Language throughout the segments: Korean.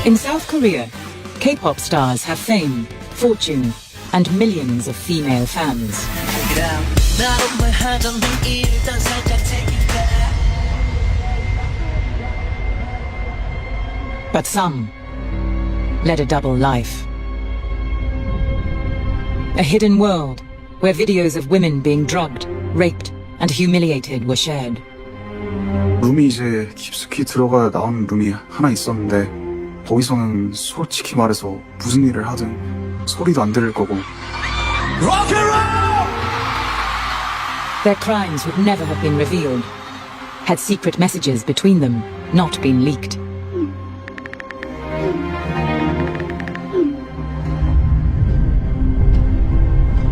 In South Korea, K-pop stars have fame, fortune, and millions of female fans. But some led a double life. A hidden world where videos of women being drugged, raped, and humiliated were shared. 룸이 이제 깊숙이 들어가야 나오는 룸이 하나 있었는데 거기서는 솔직히 말해서 무슨 일을 하든 소리도 안 들릴 거고 Their crimes would never have been revealed had secret messages between them not been leaked.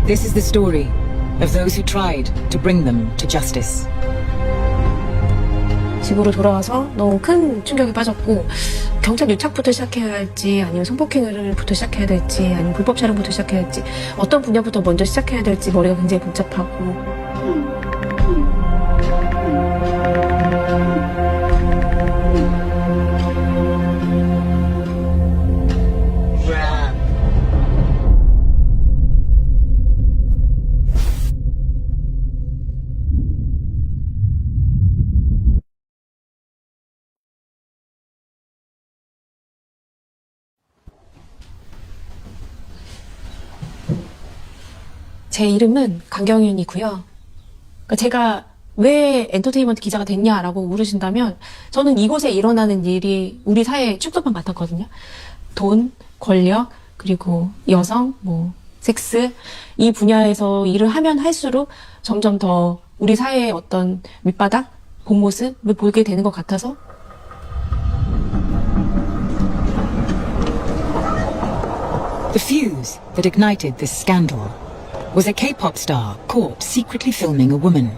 This is the story of those who tried to bring them to justice. 집으로 돌아와서 너무 큰 충격에 빠졌고 경찰 유착부터 시작해야 할지 아니면 성폭행을부터 시작해야 될지 아니면 불법 촬영부터 시작해야 할지 어떤 분야부터 먼저 시작해야 될지 머리가 굉장히 복잡하고 제 이름은 강경윤이고요. 그러니까 제가 왜 엔터테인먼트 기자가 됐냐라고 물으신다면 저는 이곳에 일어나는 일이 우리 사회의 축소판 같았거든요. 돈, 권력, 그리고 여성, 섹스 이 분야에서 일을 하면 할수록 점점 더 우리 사회의 어떤 밑바닥, 본 모습을 보게 되는 것 같아서 The fuse that ignited this scandal was a K-pop star caught secretly filming a woman.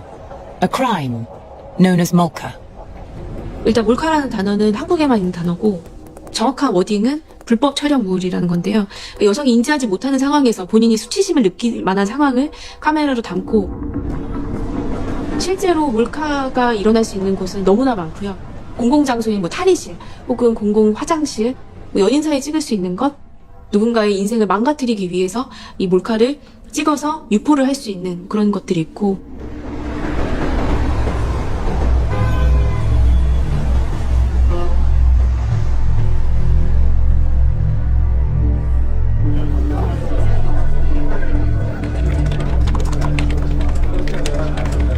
A crime known as molka. 일단 몰카라는 단어는 한국에만 있는 단어고 정확한 워딩은 불법 촬영물이라는 건데요. 여성이 인지하지 못하는 상황에서 본인이 수치심을 느낄 만한 상황을 카메라로 담고 실제로 몰카가 일어날 수 있는 곳은 너무나 많고요. 공공장소인 탈의실 혹은 공공 화장실 연인 사이에 찍을 수 있는 것 누군가의 인생을 망가뜨리기 위해서 이 몰카를 찍어서 유포를 할 수 있는 그런 것들이 있고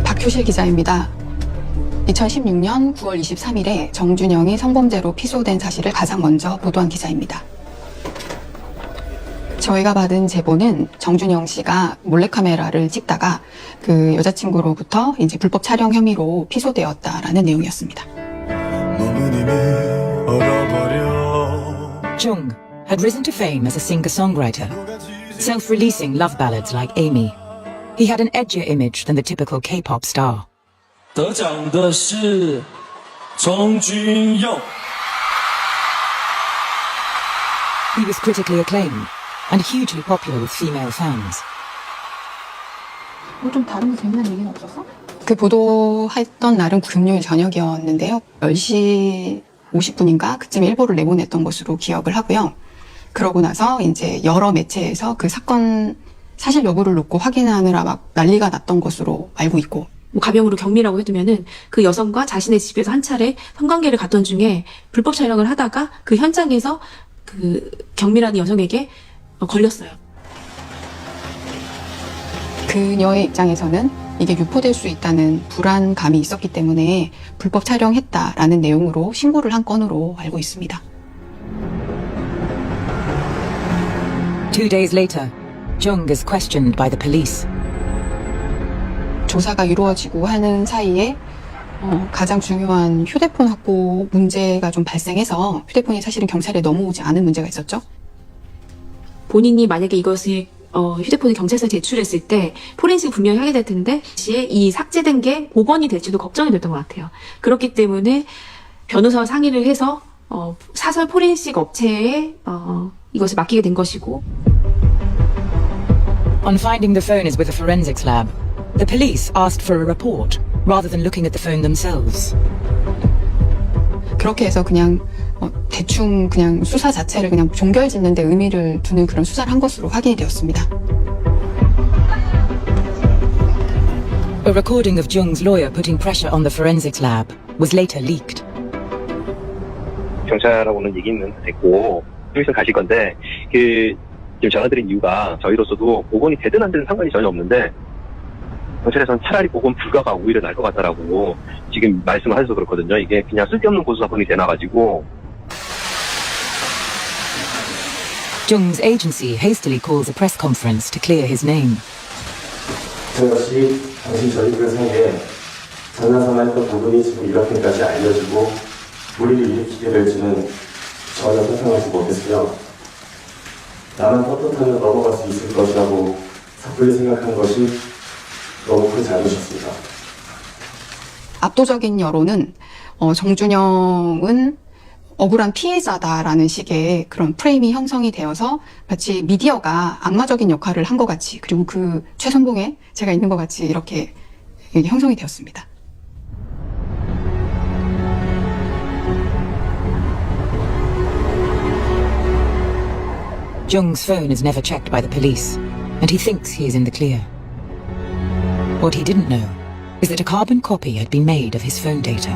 박효실 기자입니다. 2016년 9월 23일에 정준영이 성범죄로 피소된 사실을 가장 먼저 보도한 기자입니다. 저희가 받은 제보는 정준영 씨가 몰래카메라를 찍다가 그 여자친구로부터 이제 불법 촬영 혐의로 피소되었다라는 내용이었습니다. Jung had risen to fame as a singer-songwriter, self-releasing love ballads like Amy. He had an edgier image than the typical K-pop star. 得奖的是钟君佑。 He was critically acclaimed and hugely popular with female fans. 좀 다른 게 재미난 얘기는 없었어? 그 보도했던 날은 금요일 저녁이었는데요. 10시 50분인가 그쯤에 일보를 내보냈던 것으로 기억을 하고요. 그러고 나서 이제 여러 매체에서 그 사건 사실 여부를 놓고 확인하느라 막 난리가 났던 것으로 알고 있고 가명으로 경미라고 해두면은 그 여성과 자신의 집에서 한 차례 성관계를 갖던 중에 불법 촬영을 하다가 그 현장에서 그 경미라는 여성에게 걸렸어요. 그녀의 입장에서는 이게 유포될 수 있다는 불안감이 있었기 때문에 불법 촬영했다라는 내용으로 신고를 한 건으로 알고 있습니다. 2 days later, Jung is questioned by the police. 조사가 이루어지고 하는 사이에 가장 중요한 휴대폰 확보 문제가 좀 발생해서 휴대폰이 사실은 경찰에 넘어오지 않은 문제가 있었죠. 본인이 만약에 이것을 휴대폰을 경찰서에 제출했을 때 포렌식을 분명히 하게 될 텐데 이 삭제된 게 복원이 될지도 걱정이 됐던 것 같아요. 그렇기 때문에 변호사와 상의를 해서 사설 포렌식 업체에 이것을 맡기게 된 것이고 On finding the phone is with a forensics lab, the police asked for a report rather than looking at the phone themselves. 그렇게 해서 그냥 대충 그냥 수사 자체를 그냥 종결짓는 데 의미를 두는 그런 수사를 한 것으로 확인이 되었습니다. A recording of Jung's lawyer putting pressure on the forensics lab was later leaked. 경찰하고는 얘기는 됐고 여기서 가실 건데 지금 전화드린 이유가 저희로서도 복원이 되든 안 되든 상관이 전혀 없는데 경찰에서는 차라리 복원 불가가 오히려 나을 것 같다라고 지금 말씀을 하셔서 그렇거든요. 이게 그냥 쓸데없는 고소사건이 되나가지고. Jung's agency hastily calls a press conference to clear his name. 그것이 당시 저희들 사이에 장난삼아했던 부분이 지금 이렇게까지 알려지고 무리를 일으키게 될지는 전혀 상상하지 못했으며 나만 떳떳하면 넘어갈 수 있을 것이라고 섣불리 생각한 것이 너무 큰 잘못이었습니다. 압도적인 여론은 정준영은 억울한 피해자다라는 식의 그런 프레임이 형성이 되어서 마치 미디어가 악마적인 역할을 한 것 같이, 그리고 그 최선봉에 제가 있는 것 같이 이렇게 형성이 되었습니다. Jung's phone is never checked by the police, and he thinks he is in the clear. What he didn't know is that a carbon copy had been made of his phone data.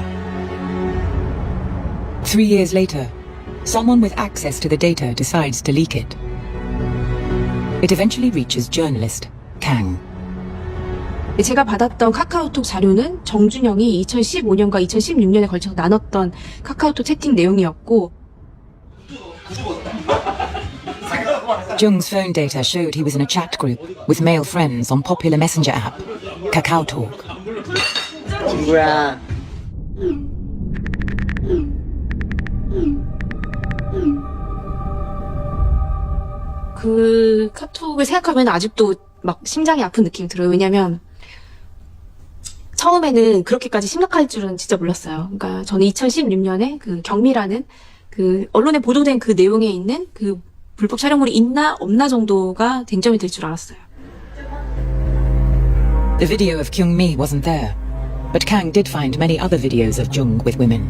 3 years later, someone with access to the data decides to leak it. It eventually reaches journalist Kang. 제가 받았던 카카오톡 자료는 정준영이 2015년과 2016년에 걸쳐서 나눴던 카카오톡 채팅 내용이었고, Jung's phone data showed he was in a chat group with male friends on popular messenger app, KakaoTalk. 친구야. 그 카톡을 생각하면 아직도 막 심장이 아픈 느낌이 들어요. 왜냐면 처음에는 그렇게까지 심각할 줄은 진짜 몰랐어요. 그러니까 저는 2016년에 그 경미라는 그 언론에 보도된 그 내용에 있는 그 불법 촬영물이 있나 없나 정도가 쟁점이 될 줄 알았어요. The video of Kyung-mi wasn't there, but Kang did find many other videos of Jung with women,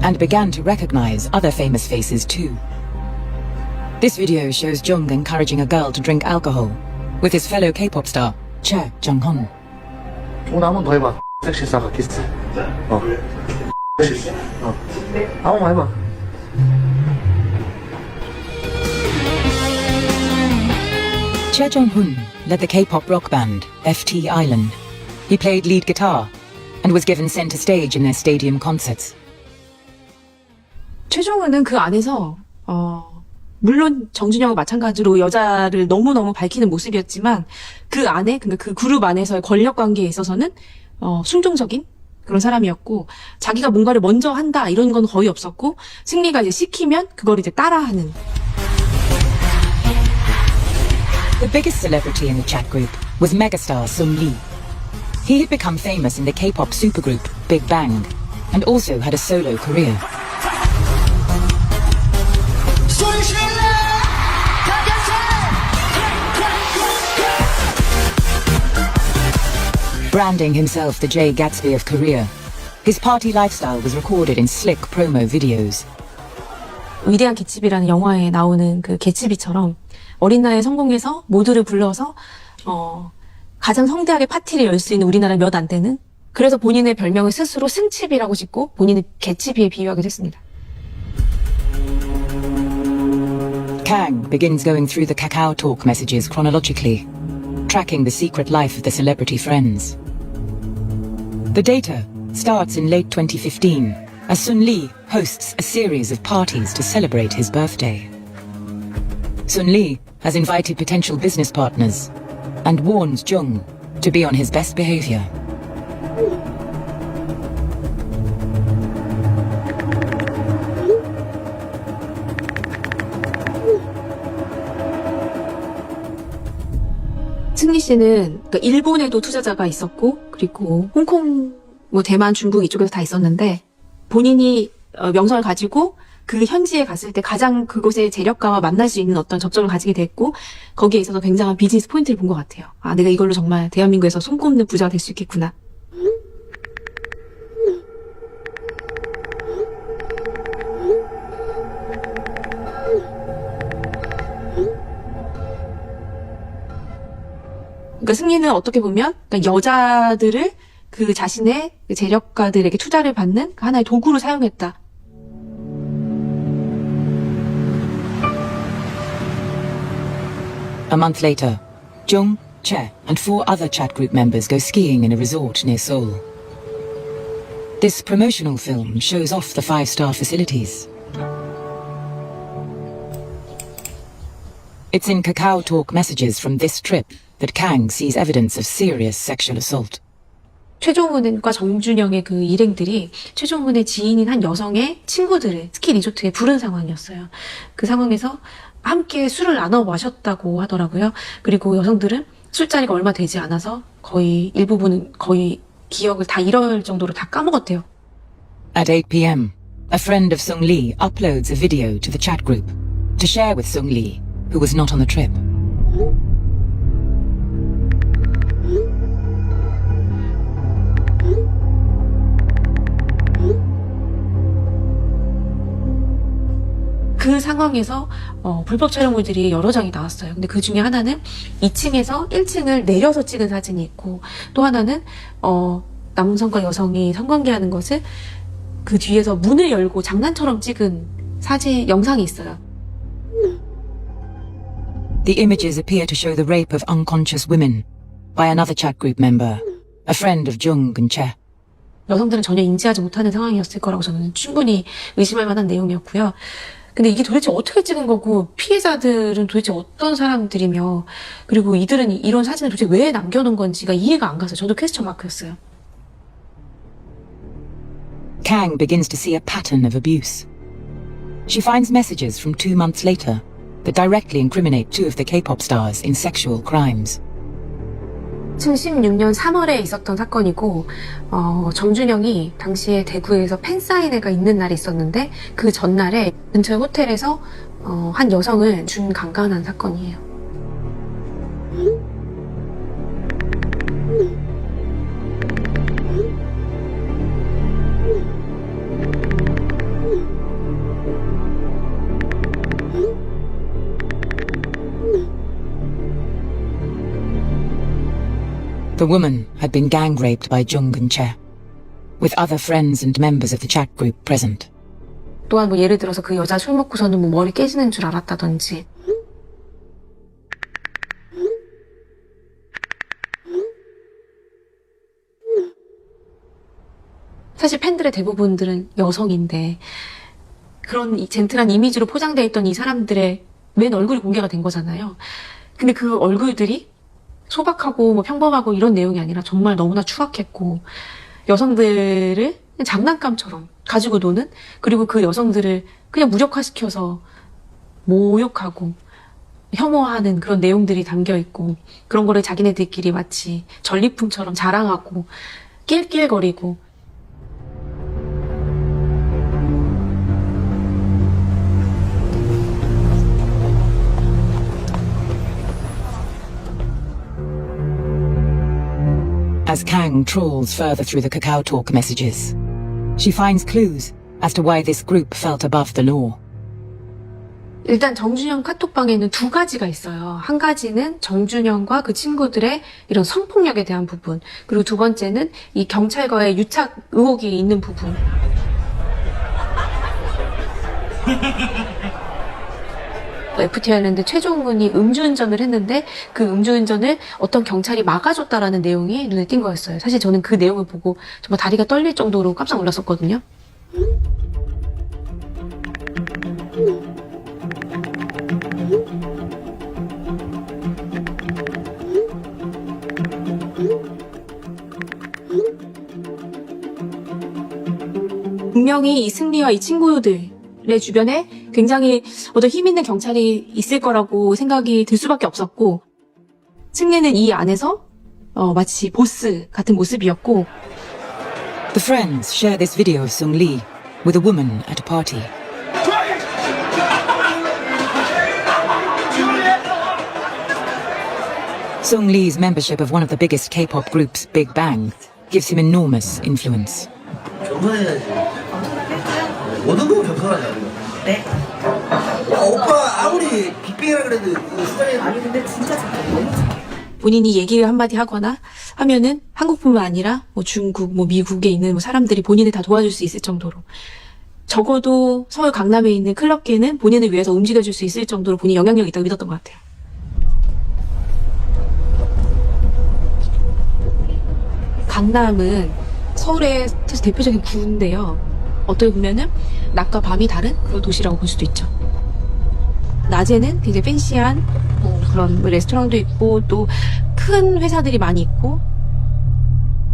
and began to recognize other famous faces too. This video shows Jung encouraging a girl to drink alcohol with his fellow K-pop star, Cha Jung-hon. 오늘 한 번 더 해봐. 섹시사가 키스. 섹시스. 한 번만 해봐. Cha Jung-hoon led the K-pop rock band FT Island. He played lead guitar and was given center stage in their stadium concerts. 최종훈은 그 안에서 물론 정준영과 마찬가지로 여자를 너무너무 밝히는 모습이었지만 그 안에, 그러니까 그 그룹 안에서의 권력 관계에 있어서는 순종적인 그런 사람이었고, 자기가 뭔가를 먼저 한다 이런 건 거의 없었고, 승리가 이제 시키면 그걸 이제 따라하는. The biggest celebrity in the chat group was megastar Sung Lee. He had become famous in the K-pop supergroup Big Bang and also had a solo career. Branding himself the Jay Gatsby of Korea, his party lifestyle was recorded in slick promo videos. 위대한 개츠비라는 영화에 나오는 그 개츠비처럼 어린 나이에 성공해서 모두를 불러서 가장 성대하게 파티를 열 수 있는 우리나라 몇 안 되는, 그래서 본인의 별명을 스스로 승칩이라고 짓고 본인은 개츠비에 비유하기도 했습니다. Kang begins going through the KakaoTalk messages chronologically, tracking the secret life of the celebrity friends. The data starts in late 2015 as Sun Lee hosts a series of parties to celebrate his birthday. Sun Lee has invited potential business partners and warns Jung to be on his best behavior. 승리 씨는 그러니까 일본에도 투자자가 있었고, 그리고 홍콩, 대만, 중국 이쪽에서 다 있었는데, 본인이 명성을 가지고 그 현지에 갔을 때 가장 그곳의 재력가와 만날 수 있는 어떤 접점을 가지게 됐고, 거기에 있어서 굉장한 비즈니스 포인트를 본 것 같아요. 아, 내가 이걸로 정말 대한민국에서 손꼽는 부자가 될 수 있겠구나. 그러니까 승리는 어떻게 보면 그러니까 여자들을 그 자신의 재력가들에게 투자를 받는 하나의 도구로 사용했다. A month later, Jung, Che, and 4 other chat group members go skiing in a resort near Seoul. This promotional film shows off the 5-star facilities. It's in Kakao Talk messages from this trip that Kang sees evidence of serious sexual assault. 최종훈과 정준영의 그 일행들이 최종훈의 지인인 한 여성의 친구들을 스키 리조트에 부른 상황이었어요. 그 상황에서 함께 술을 나눠 마셨다고 하더라고요. 그리고 여성들은 술자리가 얼마 되지 않아서 거의 일부분은 거의 기억을 다 잃을 정도로 다 까먹었대요. At 8 p.m., a friend of Sung Lee uploads a video to the chat group to share with Sung Lee, who was not on the trip. 그 상황에서 불법 촬영물들이 여러 장이 나왔어요. 근데 그 중에 하나는 2층에서 1층을 내려서 찍은 사진이 있고, 또 하나는 남성과 여성이 성관계하는 것을 그 뒤에서 문을 열고 장난처럼 찍은 사진 영상이 있어요. The images appear to show the rape of unconscious women by another chat group member, a friend of Jung and Che. 여성들은 전혀 인지하지 못하는 상황이었을 거라고 저는 충분히 의심할 만한 내용이었고요. 근데 이게 도대체 어떻게 찍은 거고, 피해자들은 도대체 어떤 사람들이며, 그리고 이들은 이런 사진을 도대체 왜 남겨놓은 건지가 이해가 안 가서 저도 퀘스천 마크였어요. Kang begins to see a pattern of abuse. She finds messages from 2 months later that directly incriminate 2 of the K-pop stars in sexual crimes. 2016년 3월에 있었던 사건이고, 정준영이 당시에 대구에서 팬사인회가 있는 날이 있었는데, 그 전날에 근처의 호텔에서 한 여성을 준강간한 사건이에요. The woman had been gang raped by Jung and Che, with other friends and members of the chat group present. 또한 뭐 예를 들어서 그 여자 술 먹고서는 뭐 머리 깨지는 줄 알았다든지. 사실 팬들의 대부분들은 여성인데, 그런 젠틀한 이미지로 포장되어 있던 이 사람들의 맨 얼굴이 공개가 된 거잖아요. 근데 그 얼굴들이 소박하고 뭐 평범하고 이런 내용이 아니라 정말 너무나 추악했고, 여성들을 그냥 장난감처럼 가지고 노는, 그리고 그 여성들을 그냥 무력화시켜서 모욕하고 혐오하는 그런 내용들이 담겨 있고, 그런 거를 자기네들끼리 마치 전리품처럼 자랑하고 낄낄거리고. As Kang trawls further through the Kakao Talk messages, she finds clues as to why this group felt above the law. 일단 정준영 카톡방에는 2가지가 있어요. 한 가지는 정준영과 그 친구들의 이런 성폭력에 대한 부분, 그리고 2번째는 이 경찰과의 유착 의혹이 있는 부분. FT 아일랜드 최종훈이 음주운전을 했는데 그 음주운전을 어떤 경찰이 막아줬다라는 내용이 눈에 띈 거였어요. 사실 저는 그 내용을 보고 정말 다리가 떨릴 정도로 깜짝 놀랐었거든요. 분명히 이 승리와 이 친구들의 주변에 굉장히 어떤 힘 있는 경찰이 있을 거라고 생각이 들 수밖에 없었고, 승리는 이 안에서 마치 보스 같은 모습이었고. The friends share this video of Sung Lee with a woman at a party. Sung Lee's membership of one of the biggest K-pop groups, Big Bang, gives him enormous influence. 겸손해야지. 모든 건 겸손하냐. 네. 오빠 아무리 빅뱅이라 그래도 이거 수단이 아니 근데 진짜 착해. 너무 착해. 본인이 얘기를 한마디 하거나 하면은 한국뿐만 아니라 뭐 중국, 뭐 미국에 있는 뭐 사람들이 본인을 다 도와줄 수 있을 정도로, 적어도 서울 강남에 있는 클럽계는 본인을 위해서 움직여줄 수 있을 정도로 본인이 영향력이 있다고 믿었던 것 같아요. 강남은 서울의 사실 대표적인 구인데요. 어떻게 보면은 낮과 밤이 다른 그런 도시라고 볼 수도 있죠. 낮에는 굉장히 팬시한 뭐 그런 뭐 레스토랑도 있고 또 큰 회사들이 많이 있고,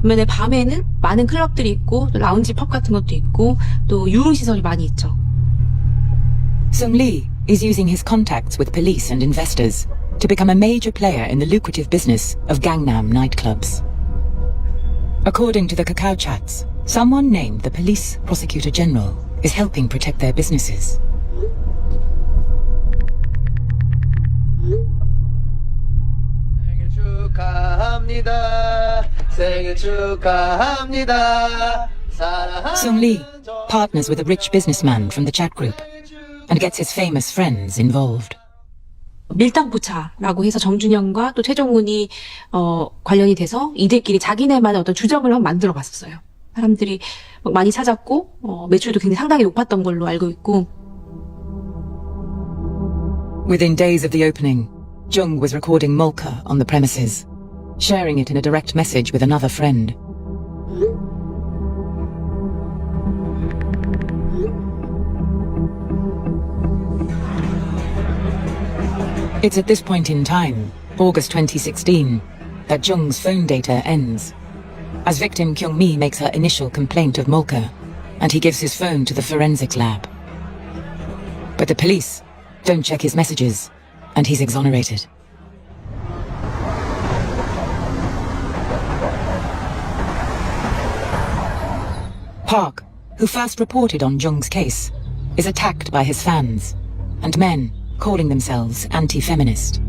반면에 밤에는 많은 클럽들이 있고 또 라운지 펍 같은 것도 있고 또 유흥시설이 많이 있죠. Sung Lee is using his contacts with police and investors to become a major player in the lucrative business of Gangnam nightclubs. According to the Kakao chats, someone named the Police Prosecutor General is helping protect their businesses. 생일 축하합니다. 생일 축하합니다. 사랑하는 Sung Lee partners with a rich businessman from the chat group and gets his famous friends involved. 밀당포차라고 해서 정준영과 또 최종훈이 관련이 돼서 이들끼리 자기네만의 어떤 주점을 한번 만들어 봤었어요. 사람들이 막 많이 찾았고 매출도 굉장히 상당히 높았던 걸로 알고 있고. Within days of the opening, Jung was recording Molka on the premises, sharing it in a direct message with another friend. It's at this point in time, August 2016, that Jung's phone data ends, as victim Kyung-mi makes her initial complaint of Molka, and he gives his phone to the forensics lab. But the police don't check his messages, and he's exonerated. Park, who first reported on Jung's case, is attacked by his fans, and men calling themselves anti-feminist.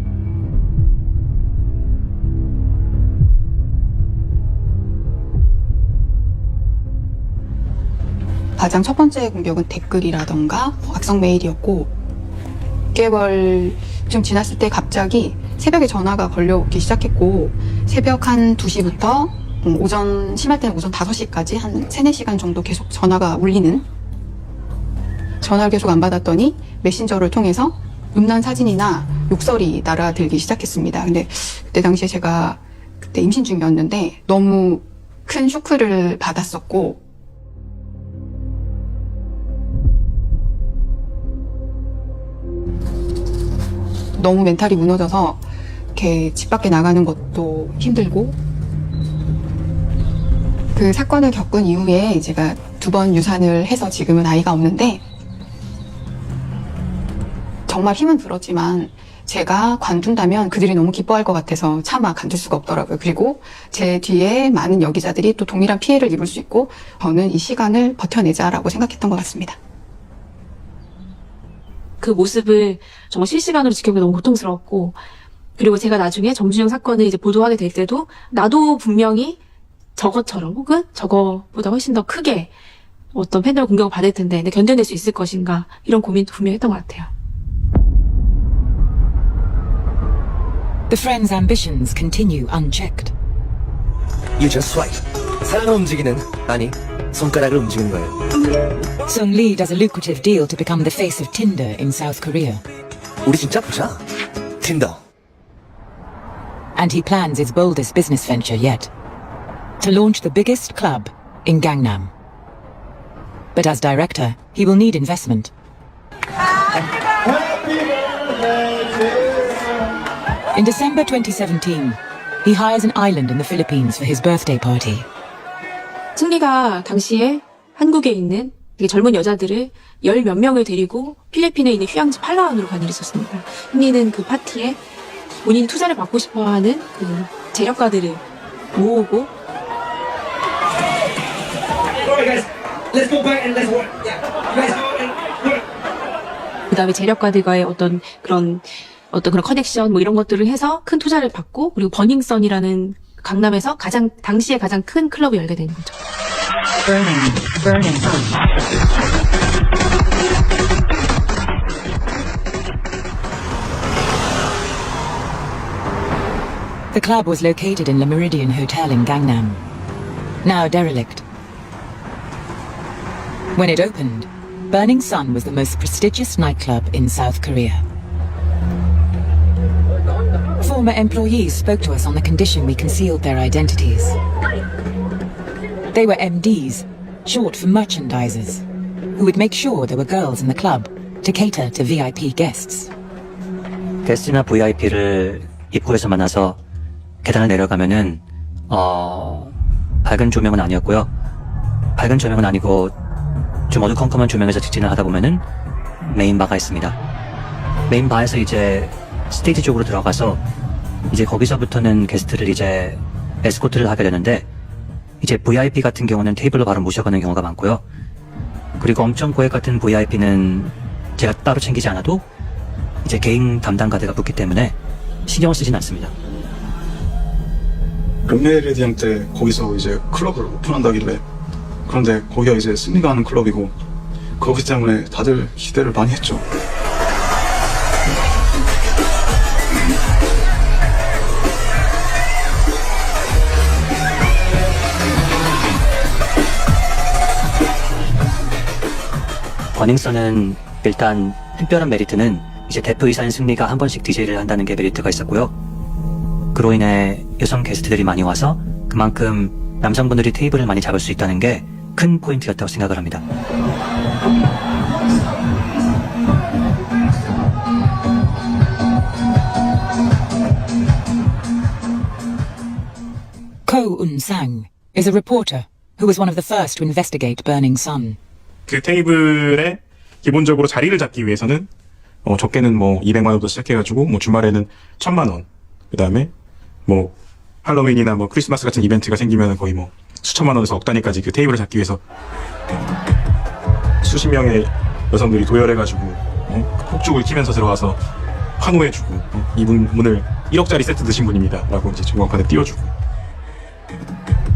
가장 첫 번째 공격은 댓글이라던가 악성 메일이었고, 6개월 좀 지났을 때 갑자기 새벽에 전화가 걸려오기 시작했고, 새벽 한 2시부터 오전, 심할 때는 오전 5시까지 한 3-4시간 정도 계속 전화가 울리는, 전화를 계속 안 받았더니 메신저를 통해서 음란 사진이나 욕설이 날아들기 시작했습니다. 근데 그때 당시에 제가 그때 임신 중이었는데 너무 큰 쇼크를 받았었고, 너무 멘탈이 무너져서 이렇게 집 밖에 나가는 것도 힘들고, 그 사건을 겪은 이후에 제가 2번 유산을 해서 지금은 아이가 없는데, 정말 힘은 들었지만 제가 관둔다면 그들이 너무 기뻐할 것 같아서 차마 관둘 수가 없더라고요. 그리고 제 뒤에 많은 여기자들이 또 동일한 피해를 입을 수 있고, 저는 이 시간을 버텨내자라고 생각했던 것 같습니다. 그 모습을 정말 실시간으로 지켜보기 너무 고통스러웠고, 그리고 제가 나중에 정준영 사건을 이제 보도하게 될 때도 나도 분명히 저것처럼 혹은 저거보다 훨씬 더 크게 어떤 팬들 공격을 받을 텐데 근데 견뎌낼 수 있을 것인가, 이런 고민도 분명히 했던 것 같아요. The friends' ambitions continue unchecked. You just swipe. 사랑을 움직이는, 아니, 손가락을 움직이는 거예요. Sung Lee does a lucrative deal to become the face of Tinder in South Korea. 우리 진짜 보자. 틴더. And he plans his boldest business venture yet, to launch the biggest club in Gangnam. But as director, he will need investment. In December 2017, he hires an island in the Philippines for his birthday party. 승리가 당시에 한국에 있는 되게 젊은 여자들을 10몇 명을 데리고 필리핀에 있는 휴양지 팔라완으로 간 일이 있었습니다. 승리는 그 파티에 본인이 투자를 받고 싶어하는 그 재력가들을 모으고, 그 다음에 재력가들과의 어떤 그런 커넥션 뭐 이런 것들을 해서 큰 투자를 받고, 그리고 버닝썬이라는 강남에서 당시에 가장 큰 클럽을 열게 되는 거죠. The The club was located in Le Meridian Hotel in Gangnam, now derelict. When it opened, Burning Sun was the most prestigious nightclub in South Korea. Former employees spoke to us on the condition we concealed their identities. They were MDs, short for merchandisers, who would make sure there were girls in the club to cater to VIP guests. 게스트나 VIP를 입구에서 만나서 계단을 내려가면은 밝은 조명은 아니었고요. 밝은 조명은 아니고 좀 어두컴컴한 조명에서 직진을 하다 보면은 메인 바가 있습니다. 메인 바에서 이제 스테이지 쪽으로 들어가서 이제 거기서부터는 게스트를 이제 에스코트를 하게 되는데, 이제 VIP 같은 경우는 테이블로 바로 모셔가는 경우가 많고요. 그리고 엄청 고액 같은 VIP는 제가 따로 챙기지 않아도 이제 개인 담당 가드가 붙기 때문에 신경을 쓰진 않습니다. 르메리디안 때 거기서 이제 클럽을 오픈한다길래, 그런데 거기가 이제 승리가 하는 클럽이고 그렇기 때문에 다들 기대를 많이 했죠. 버닝썬은 일단 특별한 메리트는 이제 대표이사인 승리가 한 번씩 DJ를 한다는 게 메리트가 있었고요. 그로 인해 여성 게스트들이 많이 와서 그만큼 남성분들이 테이블을 많이 잡을 수 있다는 게 큰 포인트였다고 생각을 합니다. Ko Un-sang is a reporter who was one of the first to investigate Burning Sun. 그 테이블에 기본적으로 자리를 잡기 위해서는 적게는 뭐 200만 원부터 시작해가지고 뭐 주말에는 1000만 원, 그 다음에 뭐 할로윈이나 뭐 크리스마스 같은 이벤트가 생기면 거의 뭐 수천만 원에서 억 단위까지 그 테이블을 잡기 위해서 수십 명의 여성들이 도열해가지고 폭죽을 키면서 들어와서 환호해주고 이분 문을 1억짜리 세트 드신 분입니다 라고 이제 전광판에 띄워주고.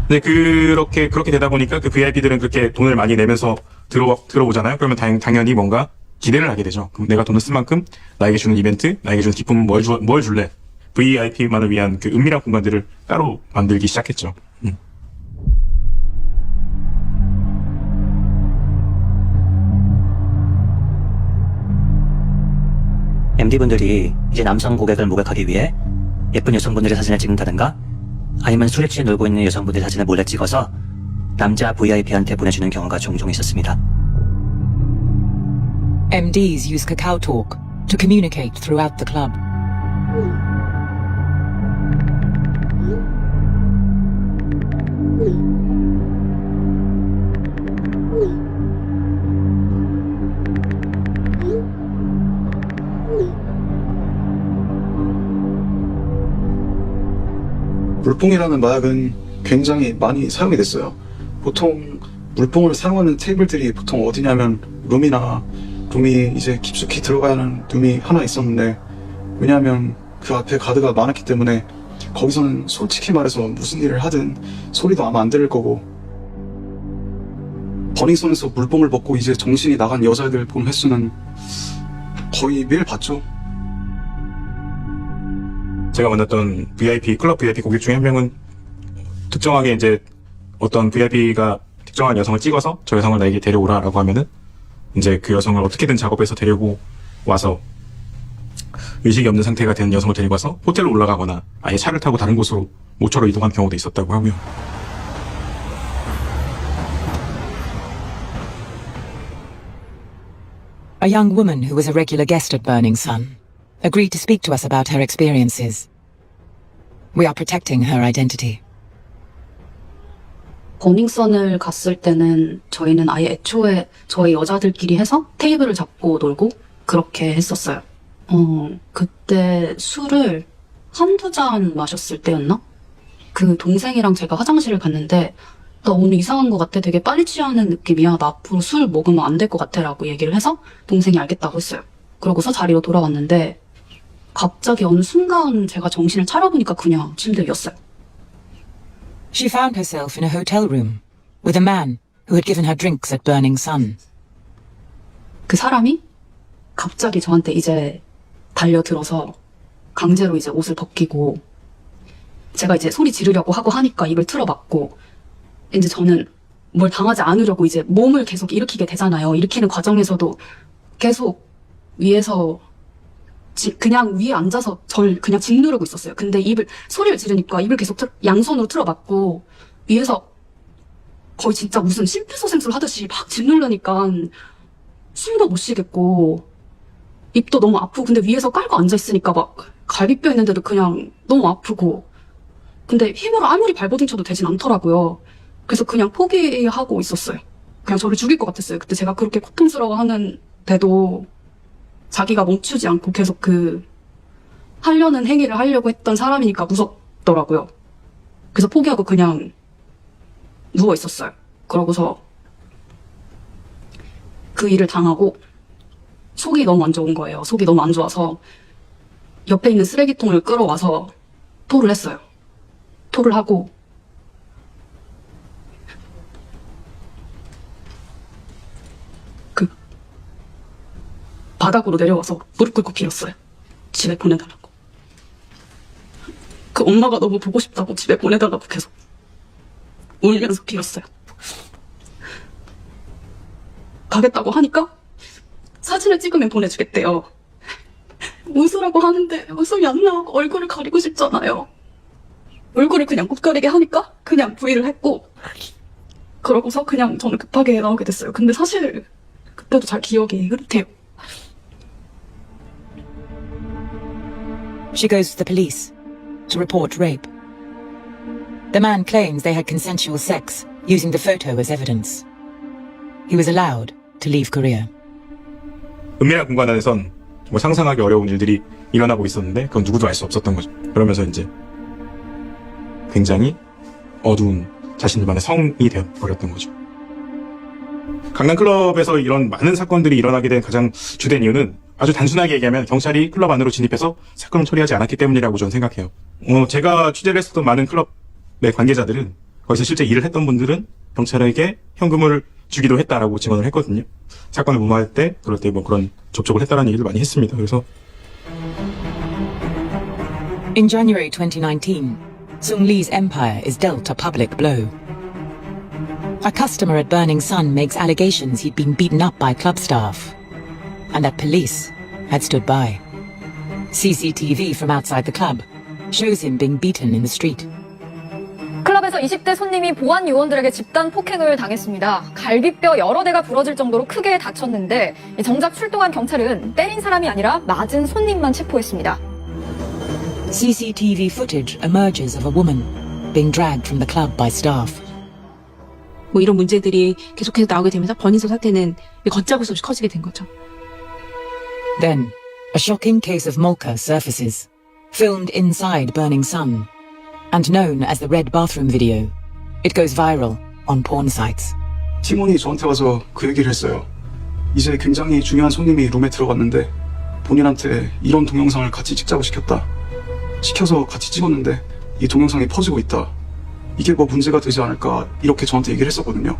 근데 그렇게 되다 보니까 그 VIP들은 그렇게 돈을 많이 내면서 들어오잖아요. 그러면 당연히 뭔가 기대를 하게 되죠. 그럼 내가 돈을 쓴 만큼 나에게 주는 이벤트, 나에게 주는 기쁨은 뭘 줄래? VIP만을 위한 그 은밀한 공간들을 따로 만들기 시작했죠. MD분들이 이제 남성 고객을 목격하기 위해 예쁜 여성분들의 사진을 찍는다든가, 아니면 술에 취해 놀고 있는 여성분들의 사진을 몰래 찍어서 남자 VIP한테 보내주는 경우가 종종 있었습니다. MDs use Kakao Talk to communicate throughout the club. 물뽕이라는 마약은 굉장히 많이 사용이 됐어요. 보통 물뽕을 사용하는 테이블들이 보통 어디냐면 룸이 이제 깊숙이 들어가야 하는 룸이 하나 있었는데, 왜냐하면 그 앞에 가드가 많았기 때문에 거기서는 솔직히 말해서 무슨 일을 하든 소리도 아마 안 들릴 거고, 버닝썬에서 물뽕을 먹고 이제 정신이 나간 여자애들 본 횟수는 거의 매일 봤죠. 제가 만났던 클럽 VIP 고객 중에 한 명은 특정하게 이제 어떤 VIP가 특정한 여성을 찍어서 저 여성을 나에게 데려오라라고 하면은 이제 그 여성을 어떻게든 작업해서 데리고 와서 의식이 없는 상태가 된 여성을 데리고 와서 호텔로 올라가거나 아예 차를 타고 다른 곳으로 모처로 이동한 경우도 있었다고 하고요. A young woman who was a regular guest at Burning Sun agreed to speak to us about her experiences. We are protecting her identity. 버닝썬을 갔을 때는 저희는 아예 애초에 저희 여자들끼리 해서 테이블을 잡고 놀고 그렇게 했었어요. 그때 술을 한두 잔 마셨을 때였나? 그 동생이랑 제가 화장실을 갔는데, 나 오늘 이상한 것 같아. 되게 빨리 취하는 느낌이야. 나 앞으로 술 먹으면 안 될 것 같아. 라고 얘기를 해서 동생이 알겠다고 했어요. 그러고서 자리로 돌아왔는데 갑자기 어느 순간 제가 정신을 차려보니까 그냥 침대에 였어요. She found herself in a hotel room with a man who had given her drinks at Burning Sun. 그 사람이 갑자기 저한테 이제 달려들어서 강제로 이제 옷을 벗기고 제가 이제 소리 지르려고 하고 하니까 입을 틀어막고, 이제 저는 뭘 당하지 않으려고 이제 몸을 계속 일으키게 되잖아요. 일으키는 과정에서도 계속 위에서 그냥 위에 앉아서 절 그냥 짓누르고 있었어요. 근데 소리를 지르니까 입을 계속 양손으로 틀어막고, 위에서 거의 진짜 무슨 심폐소생술 하듯이 막 짓누르니까 숨도 못 쉬겠고, 입도 너무 아프고, 근데 위에서 깔고 앉아있으니까 막 갈비뼈 있는 데도 그냥 너무 아프고, 근데 힘으로 아무리 발버둥 쳐도 되진 않더라고요. 그래서 그냥 포기하고 있었어요. 그냥 저를 죽일 것 같았어요. 그때 제가 그렇게 고통스러워하는데도 자기가 멈추지 않고 계속 하려는 행위를 하려고 했던 사람이니까 무섭더라고요. 그래서 포기하고 그냥 누워 있었어요. 그러고서 그 일을 당하고 속이 너무 안 좋은 거예요. 속이 너무 안 좋아서 옆에 있는 쓰레기통을 끌어와서 토를 했어요. 토를 하고 바닥으로 내려와서 무릎 꿇고 빌었어요. 집에 보내달라고. 그 엄마가 너무 보고 싶다고 집에 보내달라고 계속 울면서 빌었어요. 가겠다고 하니까 사진을 찍으면 보내주겠대요. 웃으라고 하는데 웃음이 안 나오고 얼굴을 가리고 싶잖아요. 얼굴을 그냥 못 가리게 하니까 그냥 V를 했고, 그러고서 그냥 저는 급하게 나오게 됐어요. 근데 사실 그때도 잘 기억이 흐릿해요. She goes to the police to report rape. The man claims they had consensual sex, using the photo as evidence. He was allowed to leave Korea. 은밀한 공간 안에선 정말 상상하기 어려운 일들이 일어나고 있었는데 그건 누구도 알 수 없었던 거죠. 그러면서 이제 굉장히 어두운 자신들만의 성이 되어버렸던 거죠. 강남클럽에서 이런 많은 사건들이 일어나게 된 가장 주된 이유는 아주 단순하게 얘기하면 경찰이 클럽 안으로 진입해서 사건을 처리하지 않았기 때문이라고 저는 생각해요. 제가 취재를 했었던 많은 클럽의 관계자들은, 거기서 실제 일을 했던 분들은 경찰에게 현금을 주기도 했다라고 증언을 했거든요. 사건을 무마할 때, 그럴 때 뭐 그런 접촉을 했다라는 얘기를 많이 했습니다. 그래서 In January 2019, Sung Lee's empire is dealt a public blow. A customer at Burning Sun makes allegations he'd been beaten up by club staff, and that police had stood by. CCTV from outside the club shows him being beaten in the street. 클럽에서 20대 손님이 보안 요원들에게 집단 폭행을 당했습니다. 갈비뼈 여러 대가 부러질 정도로 크게 다쳤는데 정작 출동한 경찰은 때린 사람이 아니라 맞은 손님만 체포했습니다. CCTV footage emerges of a woman being dragged from the club by staff. 뭐 이런 문제들이 계속해서 나오게 되면서 버닝썬 사태는 걷잡을 수 없이 커지게 된 거죠. Then, a shocking case of Molka surfaces, filmed inside Burning Sun, and known as the Red Bathroom Video. It goes viral on porn sites. 팀원이 저한테 와서 그 얘기를 했어요. 이제 굉장히 중요한 손님이 룸에 들어갔는데 본인한테 이런 동영상을 같이 찍자고 시켰다. 시켜서 같이 찍었는데 이 동영상이 퍼지고 있다. 이게 뭐 문제가 되지 않을까, 이렇게 저한테 얘기를 했었거든요.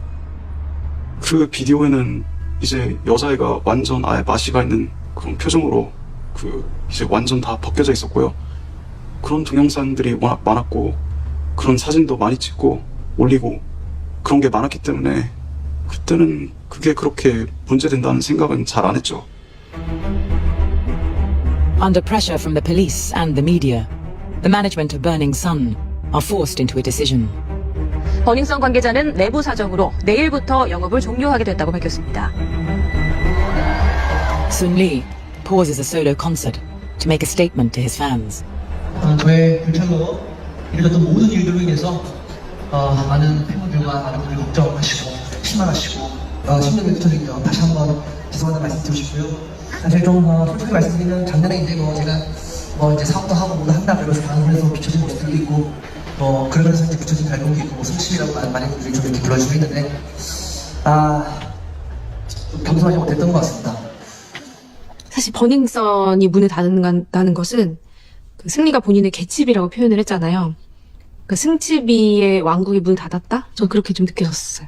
그 비디오에는 이제 여자애가 완전 아예 마시가 있는 그런 표정으로 이제 완전 다 벗겨져 있었고요. 그런 동영상들이 워낙 많았고, 그런 사진도 많이 찍고 올리고 그런 게 많았기 때문에 그때는 그게 그렇게 문제된다는 생각은 잘 안 했죠. Under pressure from the police and the media, the management of Burning Sun are forced into a decision. 버닝썬 관계자는 내부 사정으로 내일부터 영업을 종료하게 됐다고 밝혔습니다. Sun Lee pauses a solo concert to make a statement to his fans. 저의 불찰로 일어났던 모든 일들로 인해서 많은 팬분들과 많은 분들 걱정하시고 실망하시고 심령이 흩어지고요. 다시 한번 죄송하다는 말씀 드리고 싶고요. 사실 좀 솔직히 말씀드리면 작년에 이제 이제 사업도 하고 뭐도 한다 그러면서 방송에서 비춰진 모습들도 있고 그러면서 이제 비춰진 갈등도 있고 승심이라고 많은 분들이 좀 이렇게 불러주고 있는데 좀 겸손하지 못했던 것 같습니다. 사실 버닝썬이 문을 닫는다는 것은 승리가 본인의 개집이라고 표현을 했잖아요. 승집이의 왕국이 문을 닫았다? 전 그렇게 좀 느껴졌어요.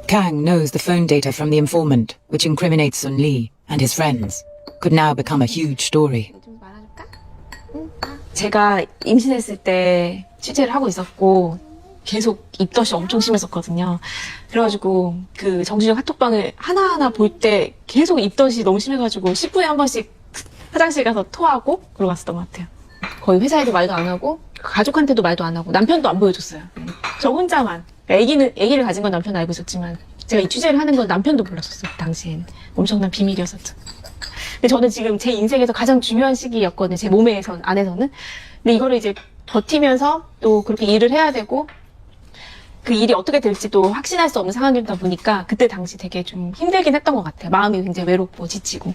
Kang knows the phone data from the informant, which incriminates Sun Lee and his friends, could now become a huge story. 제가 임신했을 때 취재를 하고 있었고 계속 입덧이 엄청 심했었거든요. 그래가지고 그 정준영 카톡방을 하나하나 볼 때 계속 입덧이 너무 심해가지고 10분에 한 번씩 화장실 가서 토하고 그러고 갔었던 것 같아요. 거의 회사에도 말도 안 하고 가족한테도 말도 안 하고 남편도 안 보여줬어요. 저 혼자만. 아기를 가진 건 남편은 알고 있었지만 제가 이 취재를 하는 건 남편도 몰랐었어요. 당시엔 엄청난 비밀이었었죠. 근데 저는 지금 제 인생에서 가장 중요한 시기였거든요. 제 안에서는. 근데 이거를 이제 버티면서 또 그렇게 일을 해야 되고 그 일이 어떻게 될지 또 확신할 수 없는 상황이다 보니까 그때 당시 되게 좀 힘들긴 했던 것 같아요. 마음이 굉장히 외롭고 지치고.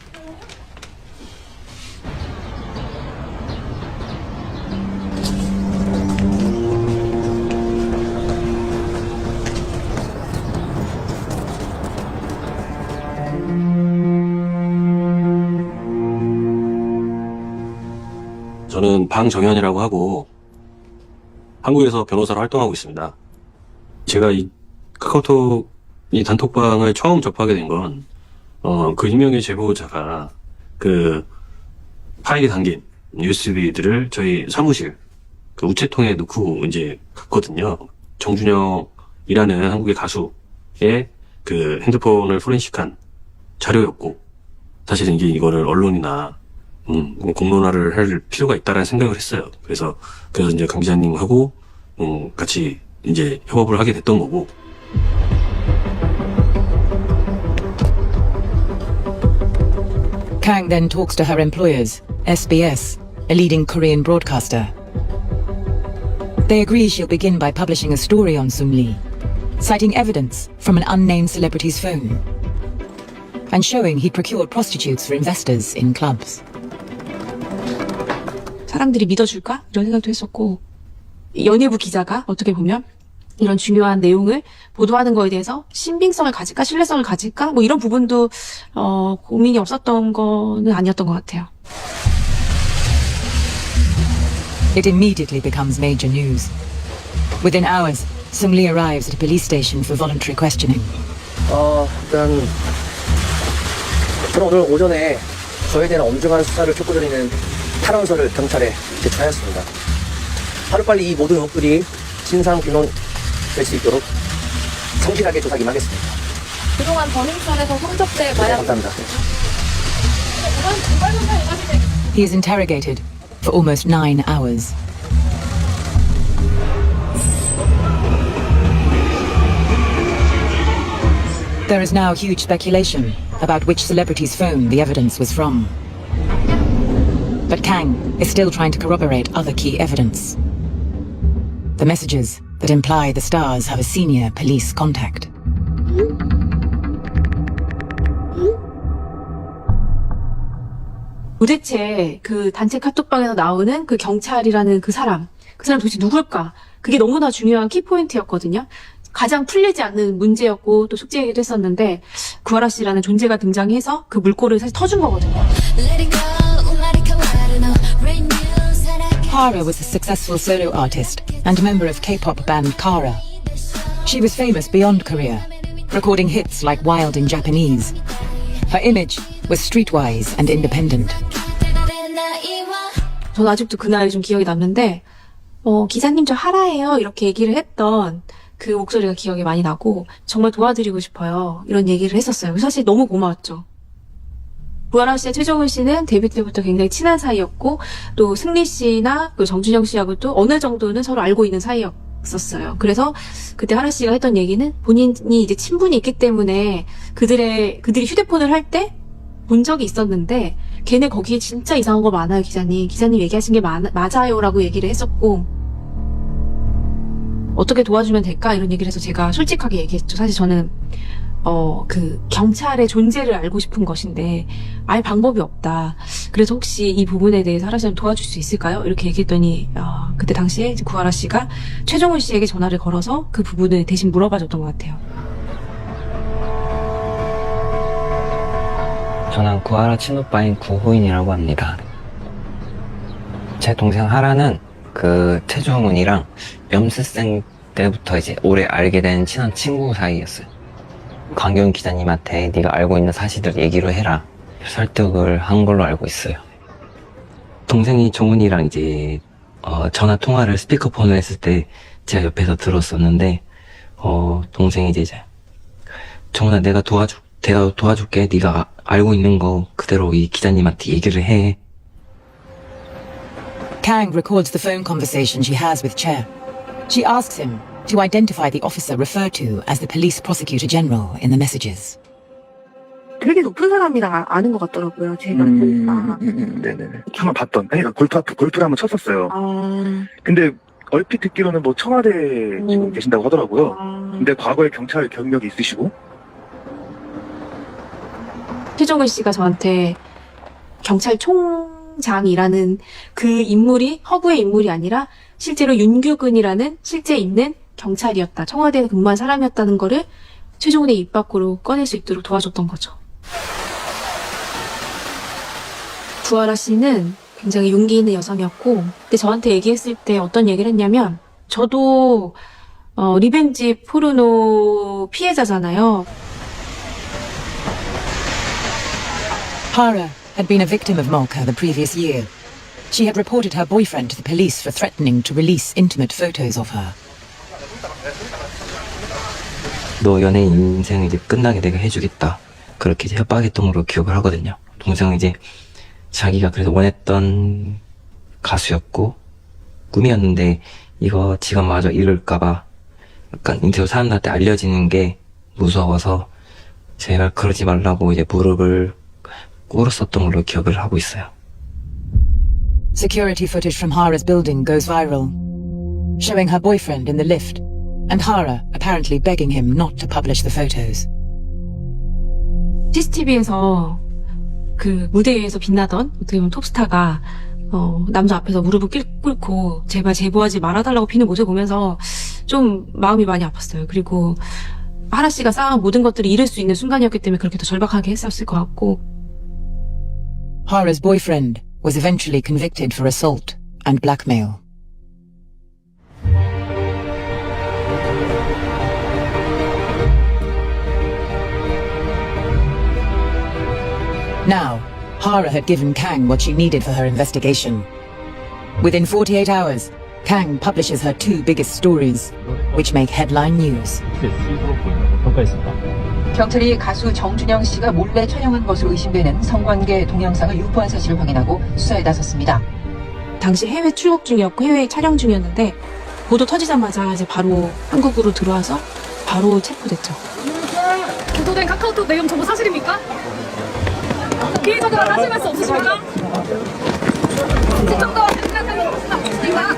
저는 방정현이라고 하고 한국에서 변호사로 활동하고 있습니다. 제가 이 카카오톡 이 단톡방을 처음 접하게 된 건 그 유명의 제보자가 그 파일이 담긴 USB들을 저희 사무실 그 우체통에 넣고 이제 갔거든요. 정준영이라는 한국의 가수의 그 핸드폰을 포렌식한 자료였고 사실은 이거를 언론이나 공론화를 할 필요가 있다라는 생각을 했어요. 그래서 이제 강 기자님하고 같이 이제 협업을 하게 됐던 거고. Kang then talks to her employers, SBS, a leading Korean broadcaster. They agree she'll begin by publishing a story on Sun Lee, citing evidence from an unnamed celebrity's phone, and showing he procured prostitutes for investors in clubs. 사람들이 믿어줄까? 이런 생각도 했었고 연예부 기자가 어떻게 보면 이런 중요한 내용을 보도하는 거에 대해서 신빙성을 가질까? 신뢰성을 가질까? 뭐 이런 부분도 고민이 없었던 거는 아니었던 것 같아요. It immediately becomes major news. Within hours, Sung Lee arrives at a police station for voluntary questioning. 일단 저는 오늘 오전에 저에 대한 엄중한 수사를 촉구드리는 탈원서를 경찰에 제출하였습니다. 하루빨리 이 모든 의혹들이 진상규명 될 수 있도록 성실하게 조사 임하겠습니다. 그동안 버닝썬에서 성접대 마약 감사합니다. He is interrogated for almost 9 hours. There is now huge speculation about which celebrity's phone the evidence was from. But Kang is still trying to corroborate other key evidence. The messages that imply the stars have a senior police contact. 도대체 그 단체 카톡방에서 나오는 그 경찰이라는 그 사람 도대체 누굴까? 그게 너무나 중요한 키포인트였거든요. 가장 풀리지 않는 문제였고 또 숙제이기도 했었는데 구하라 씨라는 존재가 등장해서 그 물꼬를 사실 터준 거거든요. Hara was a successful solo artist and member of K-pop band Kara. She was famous beyond Korea, recording hits like Wild in Japanese. Her image was streetwise and independent. 저는 아직도 그날 좀 기억이 남는데 기자님 저 하라예요 이렇게 얘기를 했던 그 목소리가 기억이 많이 나고 정말 도와드리고 싶어요 이런 얘기를 했었어요. 사실 너무 고마웠죠. 구하라 씨와 최정훈 씨는 데뷔 때부터 굉장히 친한 사이였고 또 승리 씨나 그 정준영 씨하고도 어느 정도는 서로 알고 있는 사이였었어요. 그래서 그때 하라 씨가 했던 얘기는 본인이 이제 친분이 있기 때문에 그들이 휴대폰을 할 때 본 적이 있었는데 걔네 거기에 진짜 이상한 거 많아요 기자님 얘기하신 게 맞아요라고 얘기를 했었고 어떻게 도와주면 될까 이런 얘기를 해서 제가 솔직하게 얘기했죠. 사실 저는 그 경찰의 존재를 알고 싶은 것인데 알 방법이 없다. 그래서 혹시 이 부분에 대해서 하라 씨는 도와줄 수 있을까요? 이렇게 얘기했더니 그때 당시에 이제 구하라 씨가 최종훈 씨에게 전화를 걸어서 그 부분을 대신 물어봐줬던 것 같아요. 저는 구하라 친오빠인 구호인이라고 합니다. 제 동생 하라는 그 최종훈이랑 염스생 때부터 이제 오래 알게 된 친한 친구 사이였어요. 강경윤 기자님한테 네가 알고 있는 사실들 얘기를 해라. 설득을 한 걸로 알고 있어요. 동생이 정훈이랑 이제 전화 통화를 스피커폰을 했을 때 제가 옆에서 들었었는데 동생이 이제 정훈아 내가 도와줄게. 네가 알고 있는 거 그대로 이 기자님한테 얘기를 해. Kang records the phone conversation she has with Che. She asks him to identify the officer referred to as the police prosecutor general in the messages. 되게 높은 사람이라 아는 것 같더라고요. 제가 보니까. 네네네. 처음 봤던, 아니, 골프를 한번 쳤었어요. 근데 얼핏 듣기로는 뭐 청와대 지금 계신다고 하더라고요. 근데 과거에 경찰 경력이 있으시고. 최종훈 씨가 저한테 경찰총장이라는 그 인물이 허구의 인물이 아니라 실제로 윤규근이라는 실제 있는 경찰이었다. 청와대에 근무한 사람이었다는 거를 최종훈의 입 밖으로 꺼낼 수 있도록 도와줬던 거죠. 구하라 씨는 굉장히 용기 있는 여성이었고, 근데 저한테 얘기했을 때 어떤 얘기를 했냐면, 저도 리벤지 포르노 피해자잖아요. Hara had been a victim of Molka the previous year. She had reported her boyfriend to the police for threatening to release intimate photos of her. 너 연예인 인생 이제 끝나게 내가 해주겠다. 그렇게 이제 협박했던 걸로 기억을 하거든요. 동생은 이제 자기가 그래서 원했던 가수였고 꿈이었는데 이거 지금마저 이룰까봐 약간 인터뷰 사람들한테 알려지는 게 무서워서 제가 그러지 말라고 이제 무릎을 꿇었었던 걸로 기억을 하고 있어요. Security footage from Hara's building goes viral, showing her boyfriend in the lift and Hara apparently begging him not to publish the photos. CCTV에서 그 무대 위에서 빛나던 어떻게 보면 톱스타가 남자 앞에서 무릎을 꿇고 제발 제보하지 말아달라고 피는 모습을 보면서 좀 마음이 많이 아팠어요. 그리고 하라 씨가 쌓은 모든 것들을 잃을 수 있는 순간이었기 때문에 그렇게 더 절박하게 했었을 것 같고. Hara's boyfriend was eventually convicted for assault and blackmail. Now, Hara had given Kang what she needed for her investigation. Within 48 hours, Kang publishes her two biggest stories, which make headline news. 경찰이 가수 정준영 씨가 몰래 촬영한 것으로 의심되는 성관계 동영상을 유포한 사실을 확인하고 수사에 나섰습니다. 당시 해외 출국 중이었고 해외 촬영 중이었는데 보도 터지자마자 이제 바로 한국으로 들어와서 바로 체포됐죠. 보도된 카카오톡 내용 전부 사실입니까? 피해자들은 하실 말씀 없으십니까? 시청자와 생각하는 것은 없으십니까?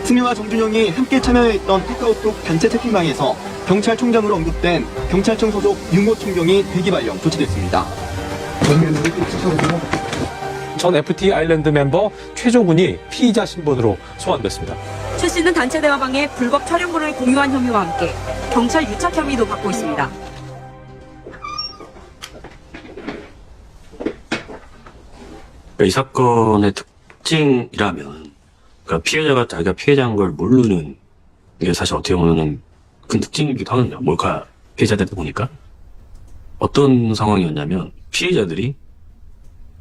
승려와 정준영이 함께 참여했던 카카오톡 단체 채팅방에서 경찰총장으로 언급된 경찰청 소속 윤모 총경이 대기 발령 조치됐습니다. 전 FT 아일랜드 멤버 최종훈이 피의자 신분으로 소환됐습니다. 최 씨는 단체 대화방에 불법 촬영물을 공유한 혐의와 함께 경찰 유착 혐의도 받고 있습니다. 이 사건의 특징이라면, 그러니까 피해자가 자기가 피해자인 걸 모르는 게 사실 어떻게 보면 큰 특징이기도 하거든요. 몰카 피해자들도 보니까. 어떤 상황이었냐면, 피해자들이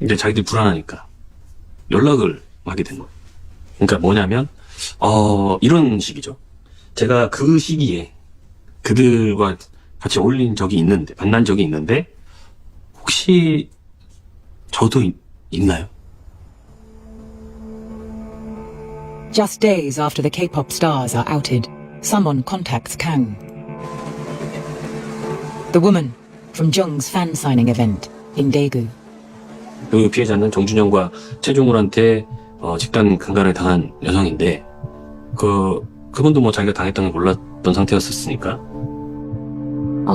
이제 자기들이 불안하니까 연락을 하게 된 거예요. 그러니까 뭐냐면, 이런 식이죠. 제가 그 시기에 그들과 같이 어울린 적이 있는데, 만난 적이 있는데, 혹시 저도 있나요? Just days after the K-pop stars are outed, someone contacts Kang. The woman from Jung's fan signing event in Daegu. 그 피해자는 정준영과 최종훈한테 집단 강간을 당한 여성인데 그분도 뭐 자기가 당했던 걸 몰랐던 상태였었으니까.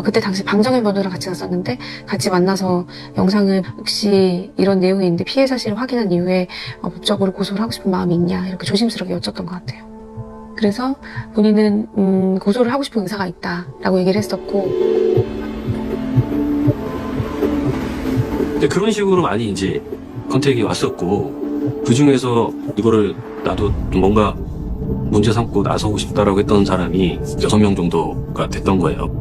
그때 당시 방정현 변호사랑 같이 갔었는데 같이 만나서 영상을 혹시 이런 내용이 있는데 피해 사실을 확인한 이후에 법적으로 고소를 하고 싶은 마음이 있냐 이렇게 조심스럽게 여쭸던 것 같아요. 그래서 본인은 고소를 하고 싶은 의사가 있다라고 얘기를 했었고 근데 그런 식으로 많이 이제 컨택이 왔었고, 그 중에서 이거를 나도 좀 뭔가 문제 삼고 나서고 싶다라고 했던 사람이 6명 정도가 됐던 거예요.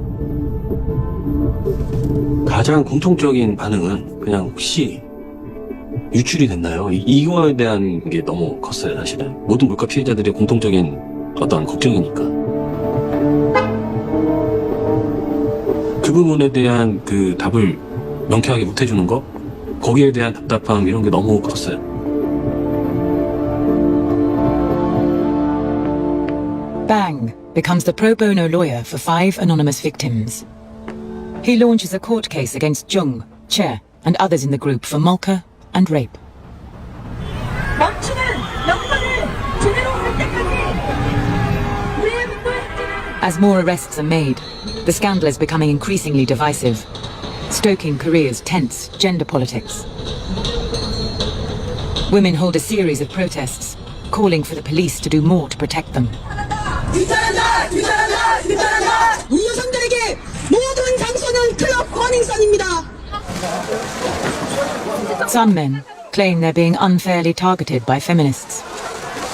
가장 공통적인 반응은 그냥 혹시 유출이 됐나요? 이거에 대한 게 너무 컸어요, 사실은. 모든 물가 피해자들의 공통적인 어떤 걱정이니까. 그 부분에 대한 그 답을 명쾌하게 못 해주는 거? 거기에 대한 답답함 이런 게 너무 컸어요. Bang becomes the pro bono lawyer for 5 anonymous victims. He launches a court case against Jung, Che, and others in the group for mulca and rape. 멈추는 영광을 제대로 할 때까지 우리의 분노의 As more arrests are made, the scandal is becoming increasingly divisive, stoking Korea's tense gender politics. Women hold a series of protests, calling for the police to do more to protect them. 규탄한다! 규탄한다! 규탄한다! 우리 여성들에게 모든 장소는 클럽 버닝썬입니다. Some men claim they're being unfairly targeted by feminists.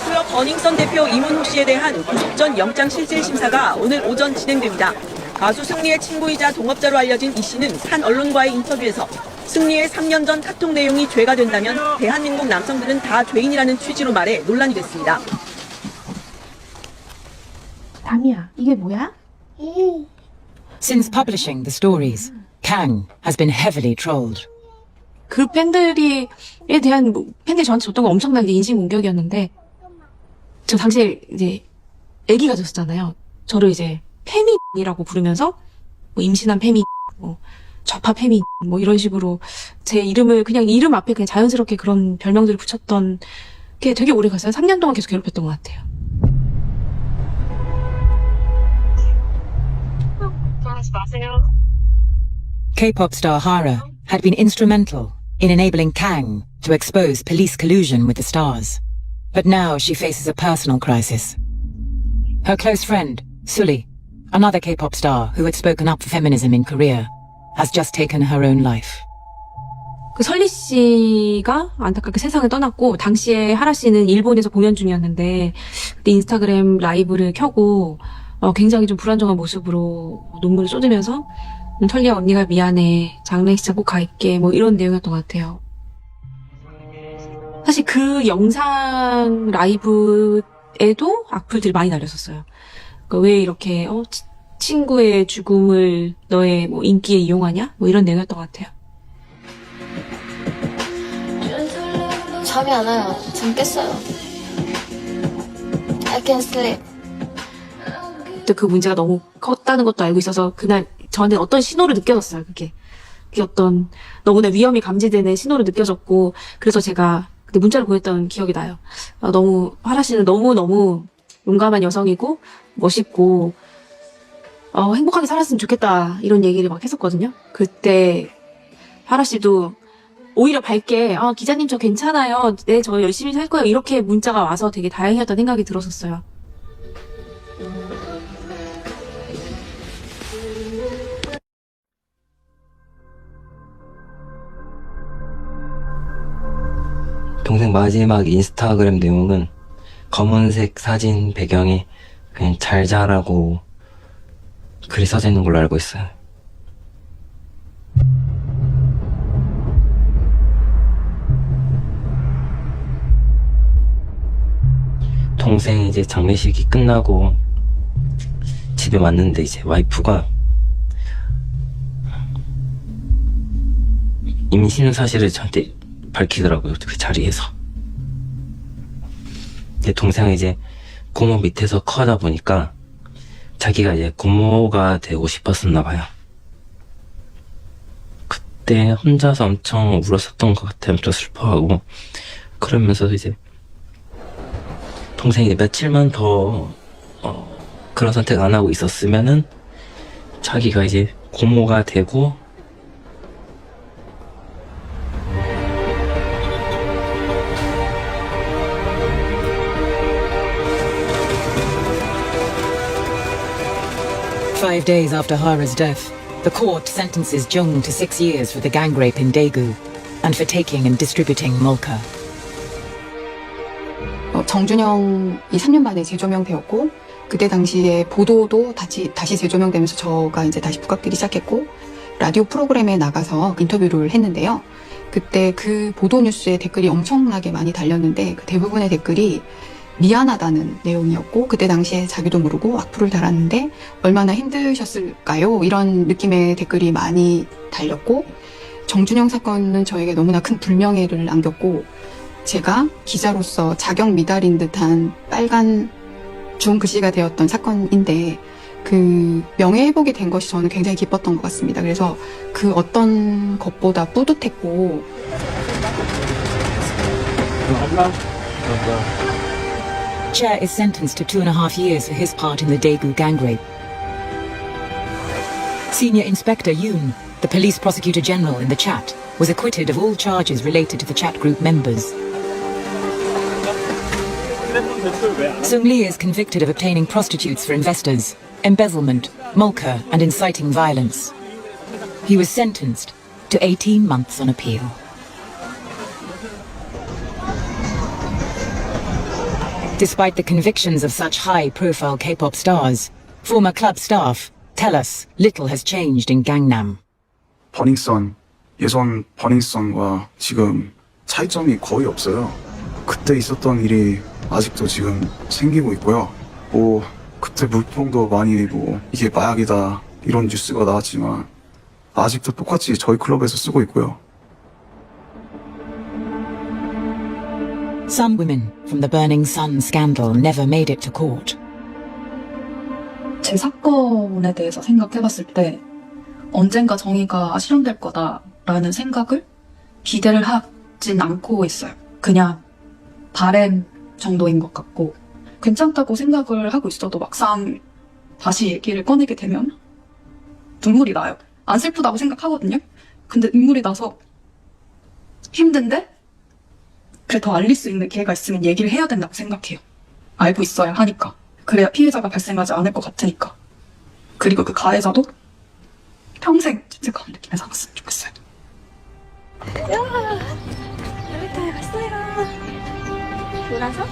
클럽 버닝썬 대표 이문호 씨에 대한 구속 영장 실질 심사가 오늘 오전 진행됩니다. 가수 승리의 친구이자 동업자로 알려진 이 씨는 한 언론과의 인터뷰에서 승리의 3년 전 카톡 내용이 죄가 된다면 대한민국 남성들은 다 죄인이라는 취지로 말해 논란이 됐습니다. 담이야, 이게 뭐야? Since publishing the stories, Kang has been heavily trolled. 그 팬들에 대한 팬들이 저한테 줬던 건 엄청난 인신 공격이었는데, 저 당시에 이제 아기가 됐었잖아요. 저를 이제 페미이라고 부르면서 뭐 임신한 페미, 뭐 좌파 페미, 뭐 이런 식으로 제 이름을 그냥 이름 앞에 그냥 자연스럽게 그런 별명들을 붙였던 게 되게 오래 갔어요. 3년 동안 계속 괴롭혔던 것 같아요. K-pop star Hara had been instrumental in enabling Kang to expose police collusion with the stars. But now she faces a personal crisis. Her close friend, Sully, another K-pop star who had spoken up for feminism in Korea, has just taken her own life. 그 설리 씨가 안타깝게 세상을 떠났고, 당시에 하라 씨는 일본에서 공연 중이었는데, 그때 인스타그램 라이브를 켜고, 굉장히 좀 불안정한 모습으로 눈물을 쏟으면서, 설리야 언니가 미안해, 장례식장 꼭 갈게, 뭐 이런 내용이었던 것 같아요. 사실 그 영상 라이브에도 악플들이 많이 날렸었어요. 그러니까 왜 이렇게 친구의 죽음을 너의 뭐 인기에 이용하냐? 뭐 이런 내용이었던 것 같아요. 잠이 안 와요. 잠 깼어요. I can't sleep. 또 그 문제가 너무 컸다는 것도 알고 있어서 그날 저한테 어떤 신호를 느껴졌어요. 그게 어떤 너무나 위험이 감지되는 신호를 느껴졌고, 그래서 제가 그때 문자를 보냈던 기억이 나요. 너무 하라 씨는 너무 용감한 여성이고 멋있고 행복하게 살았으면 좋겠다 이런 얘기를 막 했었거든요. 그때 하라 씨도 오히려 밝게 기자님 저 괜찮아요. 네, 저 열심히 살 거예요. 이렇게 문자가 와서 되게 다행이었다는 생각이 들었었어요. 동생 마지막 인스타그램 내용은 검은색 사진 배경에 그냥 잘 자라고 글이 써져 있는 걸로 알고 있어요. 동생 이제 장례식이 끝나고 집에 왔는데 이제 와이프가 임신 사실을 저한테 밝히더라고요. 그 자리에서. 내 동생은 이제 고모 밑에서 커다 보니까 자기가 이제 고모가 되고 싶었었나 봐요. 그때 혼자서 엄청 울었었던 것 같아요. 엄청 슬퍼하고. 그러면서 이제 동생이 며칠만 더 그런 선택 안 하고 있었으면은 자기가 이제 고모가 되고 Five days after Hara's death, the court sentences Jung to 6 years for the gang rape in Daegu. and for taking and distributing molka. 정준영이 3년 만에 재조명되었고, 그때 당시에 보도도 다시 재조명되면서 저가 이제 다시 부각되기 시작했고, 라디오 프로그램에 나가서 인터뷰를 했는데요. 그때 그 보도 뉴스에 댓글이 엄청나게 많이 달렸는데, 그 대부분의 댓글이 미안하다는 내용이었고, 그때 당시에 자기도 모르고 악플을 달았는데 얼마나 힘드셨을까요? 이런 느낌의 댓글이 많이 달렸고, 정준영 사건은 저에게 너무나 큰 불명예를 안겼고, 제가 기자로서 자격 미달인 듯한 빨간 좋은 글씨가 되었던 사건인데, 그 명예회복이 된 것이 저는 굉장히 기뻤던 것 같습니다. 그래서 그 어떤 것보다 뿌듯했고. Chair is sentenced to 2.5 years for his part in the Daegu gang rape. Senior Inspector Yoon, the police prosecutor general in the chat, was acquitted of all charges related to the chat group members. Sung Lee is convicted of obtaining prostitutes for investors, embezzlement, molka, and inciting violence. He was sentenced to 18 months on appeal. Despite the convictions of such high-profile K-pop stars, former club staff tell us little has changed in Gangnam. 버닝썬, 예전 버닝썬과 지금 차이점이 거의 없어요. 그때 있었던 일이 아직도 지금 생기고 있고요. 그때 물품도 많이 이게 마약이다 이런 뉴스가 나왔지만 아직도 똑같이 저희 클럽에서 쓰고 있고요. Some women from the Burning Sun scandal never made it to court. 제 사건에 대해서 생각해봤을 때 언젠가 정의가 실현될 거다라는 생각을 기대를 하진 않고 있어요. 그냥 바램 정도인 것 같고, 괜찮다고 생각을 하고 있어도 막상 다시 얘기를 꺼내게 되면 눈물이 나요. 안 슬프다고 생각하거든요. 근데 눈물이 나서 힘든데 그래 더 알릴 수 있는 기회가 있으면 얘기를 해야 된다고 생각해요. 알고 있어야 하니까. 그래야 피해자가 발생하지 않을 것 같으니까. 그리고 그 가해자도 평생 죄책감 느끼며 살았으면 좋겠어요. 돌아서?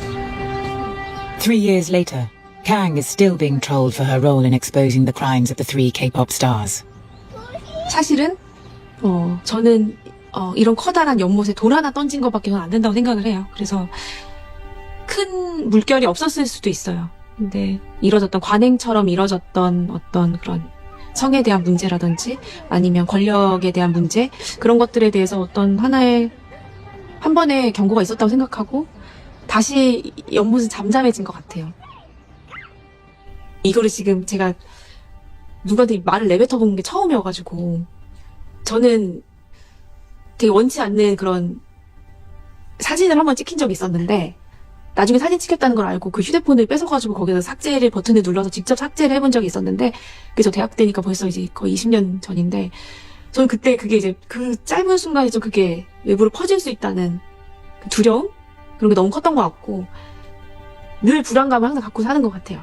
3 years later, Kang is still being trolled for her role in exposing the crimes of the 3 K-pop stars. 사실은 저는 이런 커다란 연못에 돌 하나 던진 것밖에 안 된다고 생각을 해요. 그래서 큰 물결이 없었을 수도 있어요. 근데 관행처럼 이뤄졌던 어떤 그런 성에 대한 문제라든지 아니면 권력에 대한 문제, 그런 것들에 대해서 어떤 한 번의 경고가 있었다고 생각하고 다시 연못은 잠잠해진 것 같아요. 이거를 지금 제가 누구한테 말을 내뱉어본 게 처음이어가지고, 저는 되게 원치 않는 그런 사진을 한번 찍힌 적이 있었는데, 나중에 사진 찍혔다는 걸 알고 그 휴대폰을 뺏어가지고 거기서 삭제를 버튼을 눌러서 직접 삭제를 해본 적이 있었는데, 그게 저 대학 때니까 벌써 이제 거의 20년 전인데, 저는 그때 그게 이제 그 짧은 순간에 좀 그게 외부로 퍼질 수 있다는 두려움? 그런 게 너무 컸던 것 같고, 늘 불안감을 항상 갖고 사는 것 같아요.